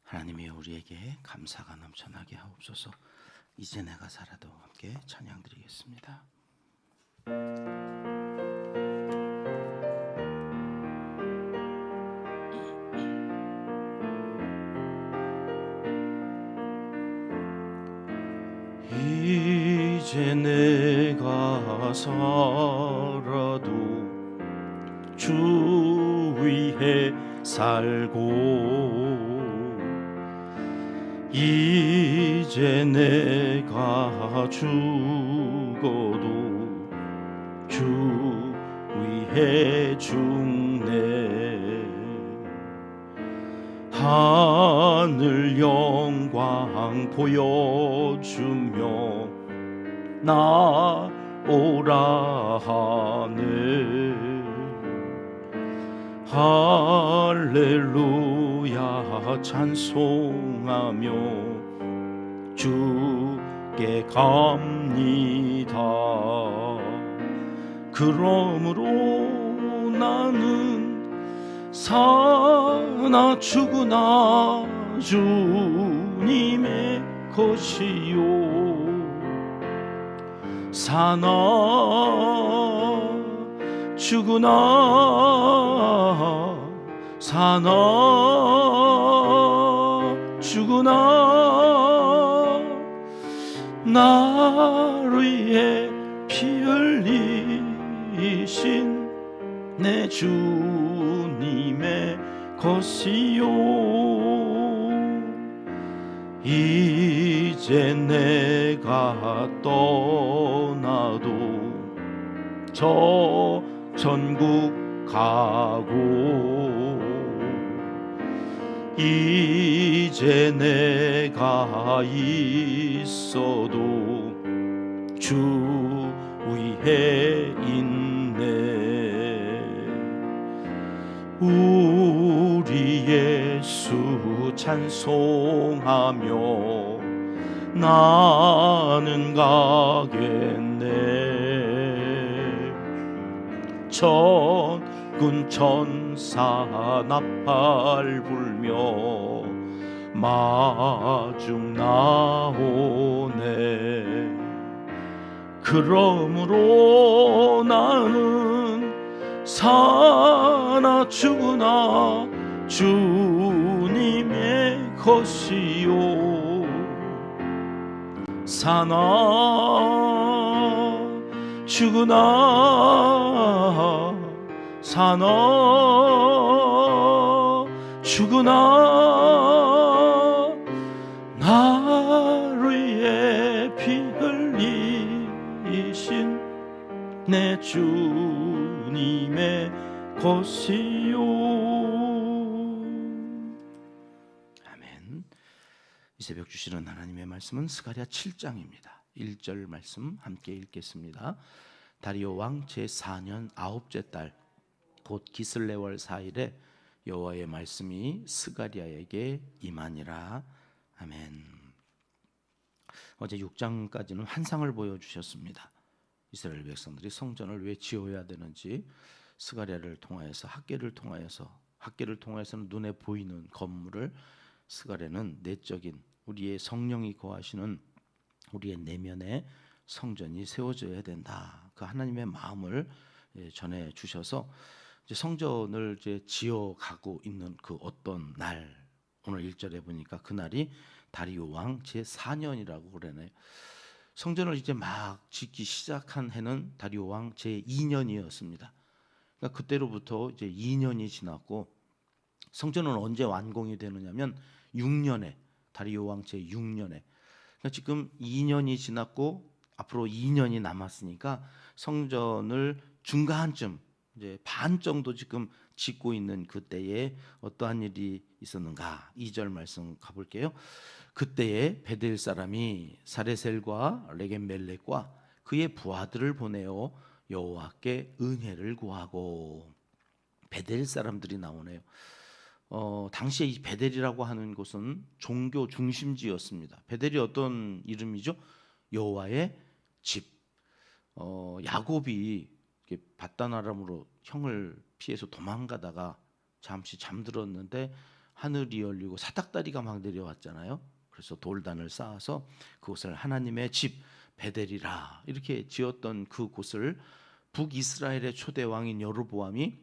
하나님이 우리에게 감사가 넘쳐나게 하옵소서. 이제 내가 살아도 함께 찬양 드리겠습니다. 이제 내가 살아도 주 위에 살고 이제 내가 죽어도 주 위에 죽네. 하늘 영광 보여주며 나오라 하네. 할렐루야 찬송하며 주께 갑니다. 그러므로 나는 사나 죽으나 주님의 것이요, 사나 죽으나 사나 죽으나 나를 위해 피 흘리신 내 주님의 것이요. 이제 내가 떠나도 저 천국 가고 이제 내가 있어도 주 위에 있네. 우리 예수 찬송하며 나는 가겠네. 천군 천사 나팔 불며 마중 나오네. 그러므로 나는 사나 죽으나 주님의 것이요, 사나 죽으나 사나 죽으나 나를 위해 피 흘리신 내 주님의 것이요. 아멘. 이 새벽 주시는 하나님의 말씀은 스가랴 7장입니다. 1절 말씀 함께 읽겠습니다. 다리오 왕 제4년 9째 달 곧 기슬레월 4일에 여호와의 말씀이 스가랴에게 임하니라. 아멘. 어제 6장까지는 환상을 보여주셨습니다. 이스라엘 백성들이 성전을 왜 지어야 되는지, 스가랴를 통하여서 학개를 통하여서는 눈에 보이는 건물을, 스가랴는 내적인 우리의 성령이 거하시는 우리의 내면에 성전이 세워져야 된다. 그 하나님의 마음을 전해 주셔서 이제 성전을 이제 지어가고 있는 그 어떤 날, 오늘 1절에 보니까 그날이 다리오 왕 제4년이라고 그러네요. 성전을 이제 막 짓기 시작한 해는 다리오 왕 제2년이었습니다. 그러니까 그때로부터 이제 2년이 지났고, 성전은 언제 완공이 되느냐면 6년에, 다리오 왕 제6년에. 그러니까 지금 2년이 지났고 앞으로 2년이 남았으니까 성전을 중간쯤, 이제 반 정도 지금 짓고 있는 그때에 어떠한 일이 있었는가? 2절 말씀 가볼게요. 그때에 베델 사람이 사레셀과 레겜멜렉과 그의 부하들을 보내어 여호와께 은혜를 구하고. 베델 사람들이 나오네요. 당시에 이 베델이라고 하는 곳은 종교 중심지였습니다. 베델이 어떤 이름이죠? 여호와의 집. 야곱이 밧단 아람으로 형을 피해서 도망가다가 잠시 잠들었는데 하늘이 열리고 사닥다리가 막 내려왔잖아요. 그래서 돌단을 쌓아서 그곳을 하나님의 집 베델이라 이렇게 지었던 그곳을 북이스라엘의 초대 왕인 여로보암이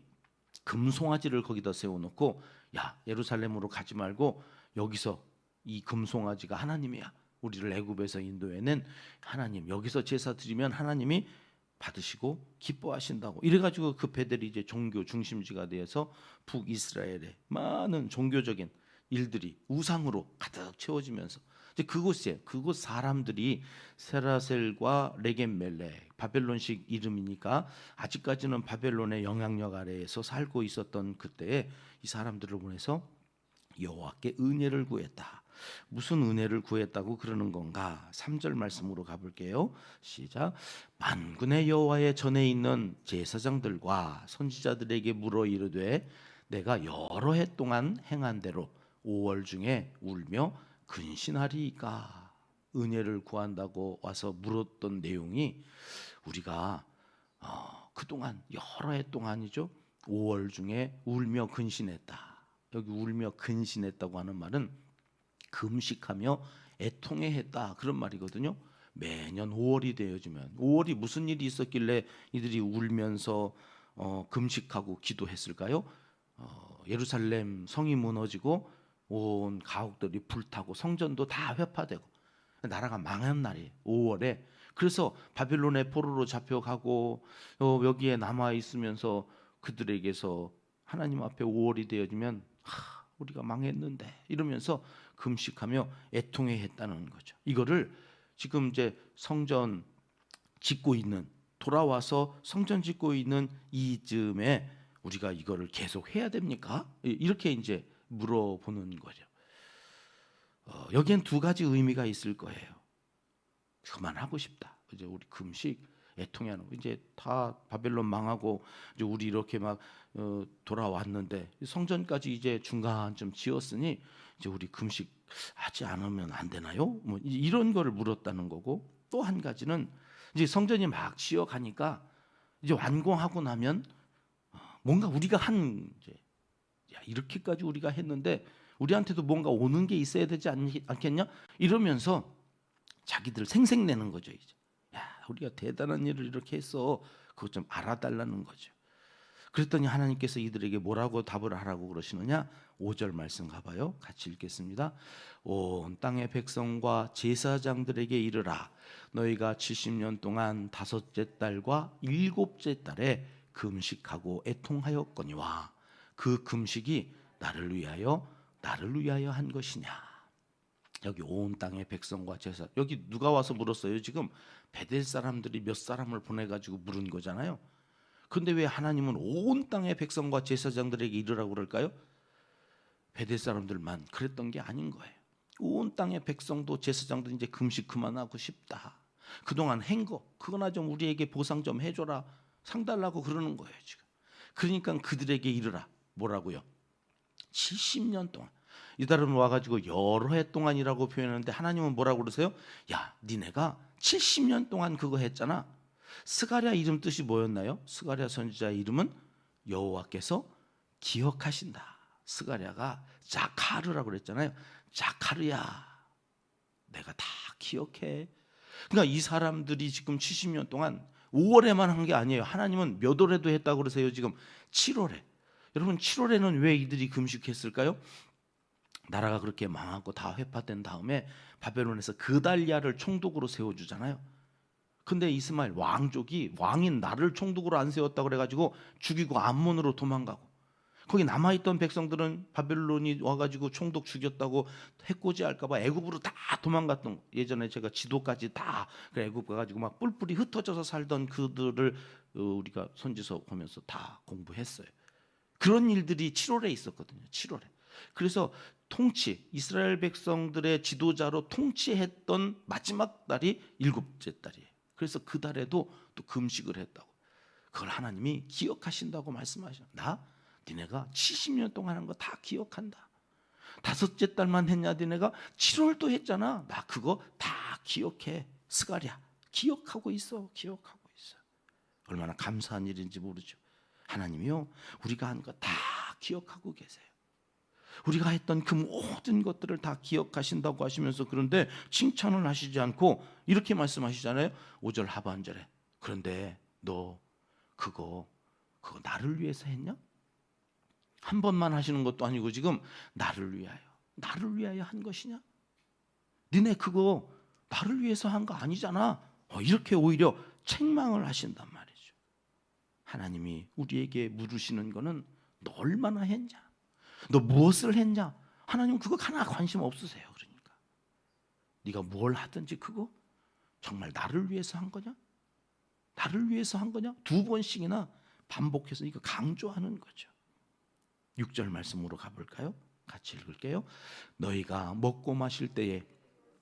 금송아지를 거기다 세워놓고, 야, 예루살렘으로 가지 말고 여기서 이 금송아지가 하나님이야, 우리를 애굽에서 인도해낸 하나님, 여기서 제사 드리면 하나님이 받으시고 기뻐하신다고, 이래가지고 그 베델이 이제 종교 중심지가 되어서 북이스라엘의 많은 종교적인 일들이 우상으로 가득 채워지면서, 이제 그곳 사람들이 세라셀과 레겜멜렉, 바벨론식 이름이니까 아직까지는 바벨론의 영향력 아래에서 살고 있었던 그때에 이 사람들을 보내서 여호와께 은혜를 구했다. 무슨 은혜를 구했다고 그러는 건가? 3절 말씀으로 가볼게요. 시작. 만군의 여호와의 전에 있는 제사장들과 선지자들에게 물어 이르되 내가 여러 해 동안 행한 대로 5월 중에 울며 근신하리이까. 은혜를 구한다고 와서 물었던 내용이, 우리가 그동안 여러 해 동안이죠, 5월 중에 울며 근신했다. 여기 울며 근신했다고 하는 말은 금식하며 애통해했다, 그런 말이거든요. 매년 5월이 되어지면, 5월이 무슨 일이 있었길래 이들이 울면서 금식하고 기도했을까요? 예루살렘 성이 무너지고 온 가옥들이 불타고 성전도 다 회파되고 나라가 망한 날이에요, 5월에. 그래서 바벨론의 포로로 잡혀가고 여기에 남아 있으면서 그들에게서 하나님 앞에 5월이 되어지면 우리가 망했는데 이러면서 금식하며 애통해 했다는 거죠. 이거를 지금 이제 성전 짓고 있는, 돌아와서 성전 짓고 있는 이쯤에 우리가 이거를 계속 해야 됩니까? 이렇게 이제 물어보는 거죠. 여기엔 두 가지 의미가 있을 거예요. 그만하고 싶다, 이제 우리 금식 애통하는 거, 이제 다 바벨론 망하고 이제 우리 이렇게 막 돌아왔는데 성전까지 이제 중간쯤 지었으니 이제 우리 금식 하지 않으면 안 되나요? 뭐 이런 거를 물었다는 거고, 또 한 가지는 이제 성전이 막 지어가니까 이제 완공하고 나면 뭔가 우리가 이제 야, 이렇게까지 우리가 했는데 우리한테도 뭔가 오는 게 있어야 되지 않겠냐? 이러면서 자기들 생색내는 거죠. 이제 야, 우리가 대단한 일을 이렇게 했어, 그거 좀 알아달라는 거죠. 그랬더니 하나님께서 이들에게 뭐라고 답을 하라고 그러시느냐? 5절 말씀 가봐요. 같이 읽겠습니다. 온 땅의 백성과 제사장들에게 이르라. 너희가 70년 동안 다섯째 달과 일곱째 달에 금식하고 애통하였거니와 그 금식이 나를 위하여 한 것이냐. 여기 온 땅의 백성과 제사, 여기 누가 와서 물었어요? 지금 베델 사람들이 몇 사람을 보내가지고 물은 거잖아요. 근데 왜 하나님은 온 땅의 백성과 제사장들에게 이르라고 그럴까요? 베델 사람들만 그랬던 게 아닌 거예요. 온 땅의 백성도 제사장도 이제 금식 그만하고 싶다. 그동안 한 거 그거나 좀 우리에게 보상 좀 해줘라, 상 달라고 그러는 거예요 지금. 그러니까 그들에게 이르라. 뭐라고요? 70년 동안. 이달은 와가지고 여러 해 동안이라고 표현하는데 하나님은 뭐라고 그러세요? 야, 니네가 70년 동안 그거 했잖아. 스가랴 이름 뜻이 뭐였나요? 스가랴 선지자의 이름은 여호와께서 기억하신다. 스가랴가 자카르라고 그랬잖아요. 자카르야, 내가 다 기억해. 그러니까 이 사람들이 지금 70년 동안 5월에만 한 게 아니에요. 하나님은 몇 월에도 했다고 그러세요. 지금 7월에. 여러분 7월에는 왜 이들이 금식했을까요? 나라가 그렇게 망하고 다 회파된 다음에 바벨론에서 그달리아를 총독으로 세워주잖아요. 근데 이스마엘 왕족이 왕인 나를 총독으로 안 세웠다고 그래가지고 죽이고 암몬으로 도망가고, 거기 남아있던 백성들은 바벨론이 와가지고 총독 죽였다고 해코지할까봐 애굽으로 다 도망갔던 거. 예전에 제가 지도까지 다 애굽 가가지고 막 뿔뿔이 흩어져서 살던 그들을 우리가 선지서 보면서 다 공부했어요. 그런 일들이 7월에 있었거든요. 7월에. 그래서 이스라엘 백성들의 지도자로 통치했던 마지막 달이 일곱째 달이에요. 그래서 그 달에도 또 금식을 했다고. 그걸 하나님이 기억하신다고 말씀하셔. 니네가 70년 동안 한 거 다 기억한다. 다섯째 달만 했냐 니네가? 7월도 했잖아. 나 그거 다 기억해. 스가랴 기억하고 있어. 얼마나 감사한 일인지 모르죠. 하나님이요, 우리가 한 거 다 기억하고 계세요. 우리가 했던 그 모든 것들을 다 기억하신다고 하시면서 그런데 칭찬을 하시지 않고 이렇게 말씀하시잖아요. 5절 하반절에. 그런데 너 그거 나를 위해서 했냐? 한 번만 하시는 것도 아니고 지금 나를 위하여 한 것이냐? 니네 그거 나를 위해서 한 거 아니잖아. 이렇게 오히려 책망을 하신단 말이죠. 하나님이 우리에게 물으시는 거는 너 얼마나 했냐? 너 무엇을 했냐? 하나님은 그거 하나 관심 없으세요. 그러니까 네가 뭘 하든지 그거 정말 나를 위해서 한 거냐? 나를 위해서 한 거냐? 2번씩이나 반복해서 이거 강조하는 거죠. 6절 말씀으로 가볼까요? 같이 읽을게요. 너희가 먹고 마실 때에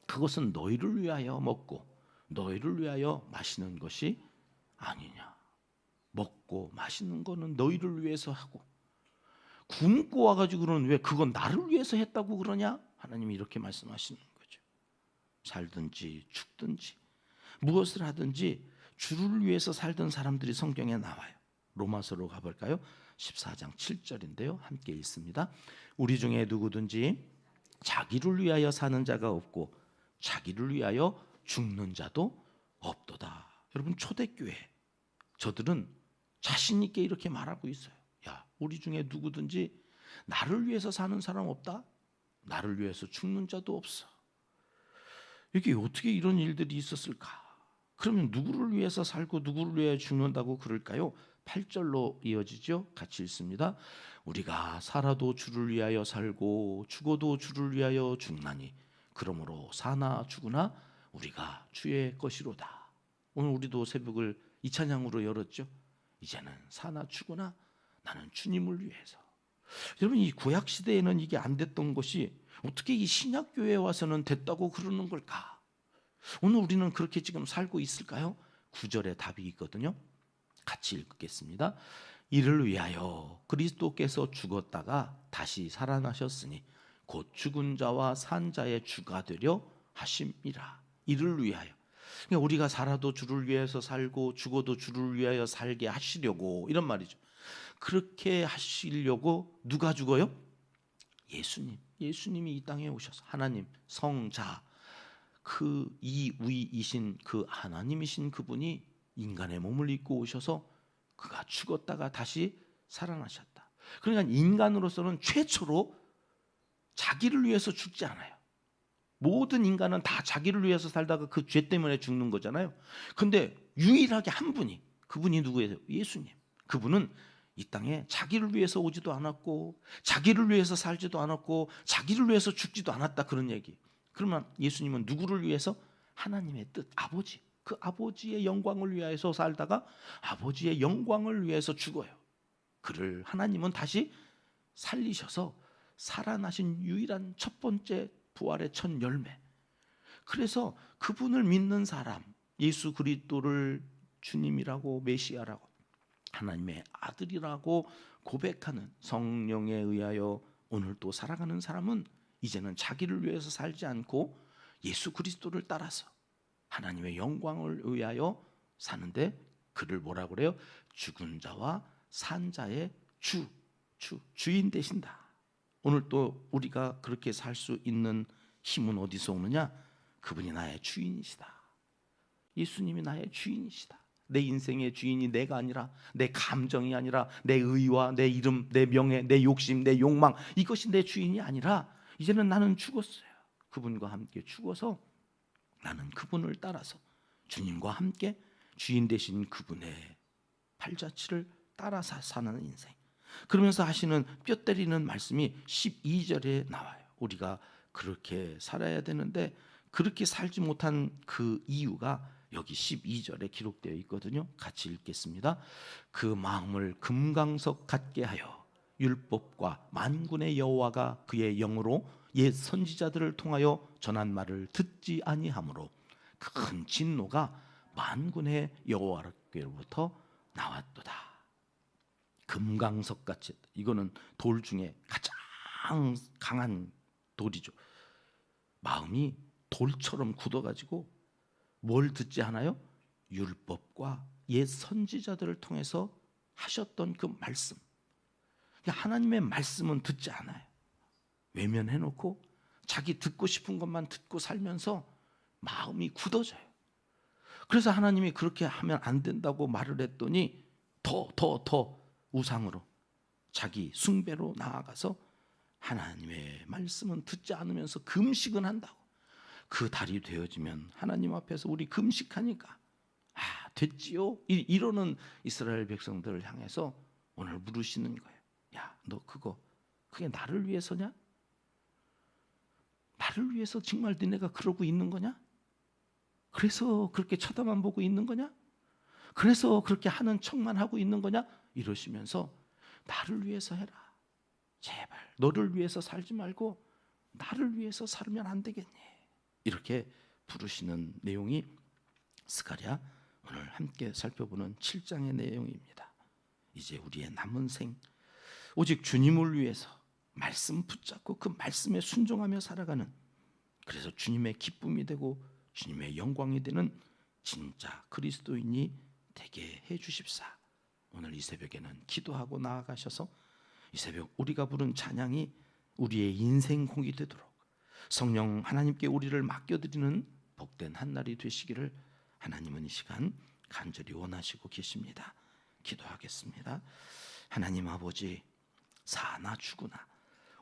그것은 너희를 위하여 먹고 너희를 위하여 마시는 것이 아니냐. 먹고 마시는 거는 너희를 위해서 하고 굶고 와가지고는 왜 그건 나를 위해서 했다고 그러냐? 하나님이 이렇게 말씀하시는 거죠. 살든지 죽든지 무엇을 하든지 주를 위해서 살던 사람들이 성경에 나와요. 로마서로 가볼까요? 14장 7절인데요. 함께 읽습니다. 우리 중에 누구든지 자기를 위하여 사는 자가 없고 자기를 위하여 죽는 자도 없도다. 여러분 초대교회 저들은 자신 있게 이렇게 말하고 있어요. 야, 우리 중에 누구든지 나를 위해서 사는 사람 없다? 나를 위해서 죽는 자도 없어. 이게 어떻게 이런 일들이 있었을까? 그러면 누구를 위해서 살고 누구를 위해 죽는다고 그럴까요? 8절로 이어지죠. 같이 읽습니다. 우리가 살아도 주를 위하여 살고 죽어도 주를 위하여 죽나니 그러므로 사나 죽으나 우리가 주의 것이로다. 오늘 우리도 새벽을 이 찬양으로 열었죠. 이제는 사나 죽으나 나는 주님을 위해서. 여러분 이 구약 시대에는 이게 안 됐던 것이 어떻게 이 신약 교회에 와서는 됐다고 그러는 걸까? 오늘 우리는 그렇게 지금 살고 있을까요? 9절에 답이 있거든요. 같이 읽겠습니다. 이를 위하여 그리스도께서 죽었다가 다시 살아나셨으니 곧 죽은 자와 산 자의 주가 되려 하심이라. 이를 위하여. 그러니까 우리가 살아도 주를 위해서 살고 죽어도 주를 위하여 살게 하시려고 이런 말이죠. 그렇게 하시려고 누가 죽어요? 예수님이 이 땅에 오셔서 하나님 성자 그 이위이신 그 하나님이신 그분이 인간의 몸을 입고 오셔서 그가 죽었다가 다시 살아나셨다. 그러니까 인간으로서는 최초로 자기를 위해서 죽지 않아요. 모든 인간은 다 자기를 위해서 살다가 그 죄 때문에 죽는 거잖아요. 근데 유일하게 한 분이 그분이 누구예요? 예수님. 그분은 이 땅에 자기를 위해서 오지도 않았고 자기를 위해서 살지도 않았고 자기를 위해서 죽지도 않았다 그런 얘기. 그러면 예수님은 누구를 위해서? 하나님의 뜻, 아버지. 그 아버지의 영광을 위해서 살다가 아버지의 영광을 위해서 죽어요. 그를 하나님은 다시 살리셔서 살아나신 유일한 첫 번째 부활의 첫 열매. 그래서 그분을 믿는 사람, 예수 그리스도를 주님이라고 메시아라고 하나님의 아들이라고 고백하는 성령에 의하여 오늘 또 살아가는 사람은 이제는 자기를 위해서 살지 않고 예수 그리스도를 따라서 하나님의 영광을 위하여 사는데 그를 뭐라고 그래요? 죽은 자와 산 자의 주인 되신다. 오늘 또 우리가 그렇게 살 수 있는 힘은 어디서 오느냐? 그분이 나의 주인이시다. 예수님이 나의 주인이시다. 내 인생의 주인이 내가 아니라 내 감정이 아니라 내 의와 내 이름, 내 명예, 내 욕심, 내 욕망 이것이 내 주인이 아니라 이제는 나는 죽었어요. 그분과 함께 죽어서 나는 그분을 따라서 주님과 함께 주인 되신 그분의 발자취를 따라서 사는 인생. 그러면서 하시는 뼈 때리는 말씀이 12절에 나와요. 우리가 그렇게 살아야 되는데 그렇게 살지 못한 그 이유가 여기 12절에 기록되어 있거든요. 같이 읽겠습니다. 그 마음을 금강석 같게 하여 율법과 만군의 여호와가 그의 영으로 옛 선지자들을 통하여 전한 말을 듣지 아니하므로 큰 진노가 만군의 여호와께로부터 나왔도다. 금강석 같이, 이거는 돌 중에 가장 강한 돌이죠. 마음이 돌처럼 굳어가지고 뭘 듣지 않아요? 율법과 옛 선지자들을 통해서 하셨던 그 말씀. 하나님의 말씀은 듣지 않아요. 외면해놓고 자기 듣고 싶은 것만 듣고 살면서 마음이 굳어져요. 그래서 하나님이 그렇게 하면 안 된다고 말을 했더니 더 우상으로 자기 숭배로 나아가서 하나님의 말씀은 듣지 않으면서 금식은 한다고. 그 달이 되어지면 하나님 앞에서 우리 금식하니까 됐지요? 이러는 이스라엘 백성들을 향해서 오늘 물으시는 거예요. 야, 너 그게 나를 위해서냐? 나를 위해서 정말 너네가 그러고 있는 거냐? 그래서 그렇게 쳐다만 보고 있는 거냐? 그래서 그렇게 하는 척만 하고 있는 거냐? 이러시면서 나를 위해서 해라. 제발 너를 위해서 살지 말고 나를 위해서 살면 안 되겠니? 이렇게 부르시는 내용이 스가랴 오늘 함께 살펴보는 7장의 내용입니다. 이제 우리의 남은 생 오직 주님을 위해서 말씀 붙잡고 그 말씀에 순종하며 살아가는, 그래서 주님의 기쁨이 되고 주님의 영광이 되는 진짜 그리스도인이 되게 해 주십사. 오늘 이 새벽에는 기도하고 나아가셔서 이 새벽 우리가 부른 찬양이 우리의 인생 공이 되도록 성령 하나님께 우리를 맡겨드리는 복된 한 날이 되시기를 하나님은 이 시간 간절히 원하시고 계십니다. 기도하겠습니다. 하나님 아버지, 사나 죽으나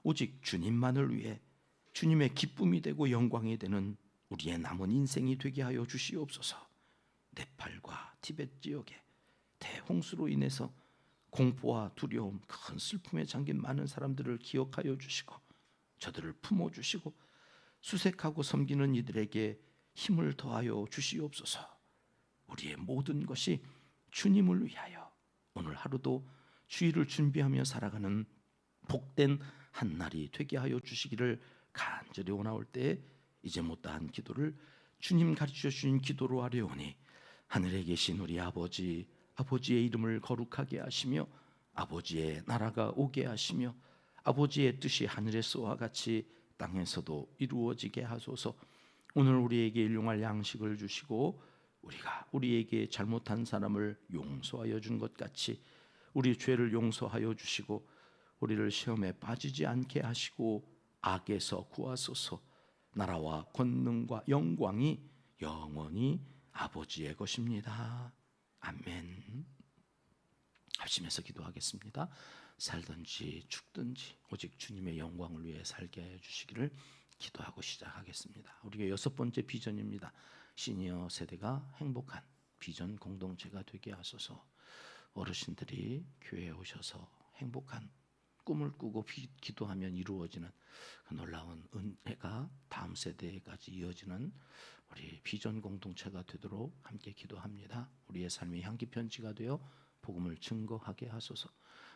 오직 주님만을 위해 주님의 기쁨이 되고 영광이 되는 우리의 남은 인생이 되게 하여 주시옵소서. 네팔과 티벳 지역에 대홍수로 인해서 공포와 두려움, 큰 슬픔에 잠긴 많은 사람들을 기억하여 주시고 저들을 품어주시고 수색하고 섬기는 이들에게 힘을 더하여 주시옵소서. 우리의 모든 것이 주님을 위하여 오늘 하루도 주일을 준비하며 살아가는 복된 한 날이 되게 하여 주시기를 간절히 원하올 때에 이제 못다한 기도를 주님 가르쳐 주신 기도로 하려오니 하늘에 계신 우리 아버지, 아버지의 이름을 거룩하게 하시며 아버지의 나라가 오게 하시며 아버지의 뜻이 하늘에서와 같이 땅에서도 이루어지게 하소서. 오늘 우리에게 일용할 양식을 주시고 우리가 우리에게 잘못한 사람을 용서하여 준 것 같이 우리 죄를 용서하여 주시고 우리를 시험에 빠지지 않게 하시고 악에서 구하소서. 나라와 권능과 영광이 영원히 아버지의 것입니다. 아멘. 합심해서 기도하겠습니다. 살든지 죽든지 오직 주님의 영광을 위해 살게 해주시기를 기도하고 시작하겠습니다. 우리가 6번째 비전입니다. 시니어 세대가 행복한 비전 공동체가 되게 하소서. 어르신들이 교회에 오셔서 행복한 꿈을 꾸고 기도하면 이루어지는 그 놀라운 은혜가 다음 세대까지 이어지는 우리 비전 공동체가 되도록 함께 기도합니다. 우리의 삶의 향기 편지가 되어 복음을 증거하게 하소서.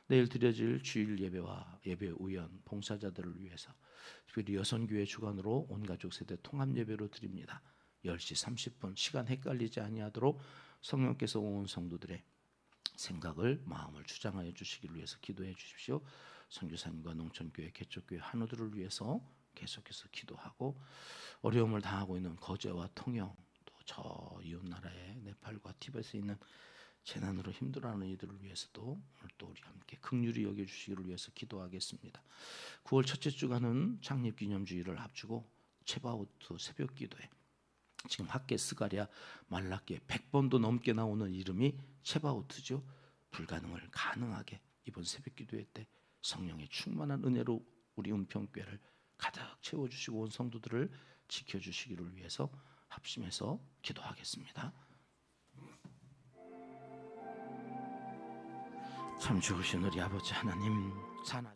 내일 드려질 주일 예배와 예배 우연 봉사자들을 위해서 특별히 여선교회 주관으로 온가족 세대 통합 예배로 드립니다. 10시 30분 시간 헷갈리지 아니하도록 성령께서 온 성도들의 생각을 마음을 주장하여 주시기를 위해서 기도해 주십시오. 선교사님과 농촌교회 개척교회 한우들을 위해서 계속해서 기도하고 어려움을 당하고 있는 거제와 통영 또 저 이웃나라의 네팔과 티벳에 있는 재난으로 힘들어하는 이들을 위해서도 오늘 또 우리 함께 긍휼히 여겨주시기를 위해서 기도하겠습니다. 9월 첫째 주간은 창립기념주일을 앞두고 체바우트 새벽기도회 지금 학계 스가랴 말라기에 100번도 넘게 나오는 이름이 체바우트죠. 불가능을 가능하게 이번 새벽기도회 때 성령의 충만한 은혜로 우리 은평교회를 가득 채워주시고 온 성도들을 지켜주시기를 위해서 합심해서 기도하겠습니다. 참 좋으신 우리 아버지 하나님, 사나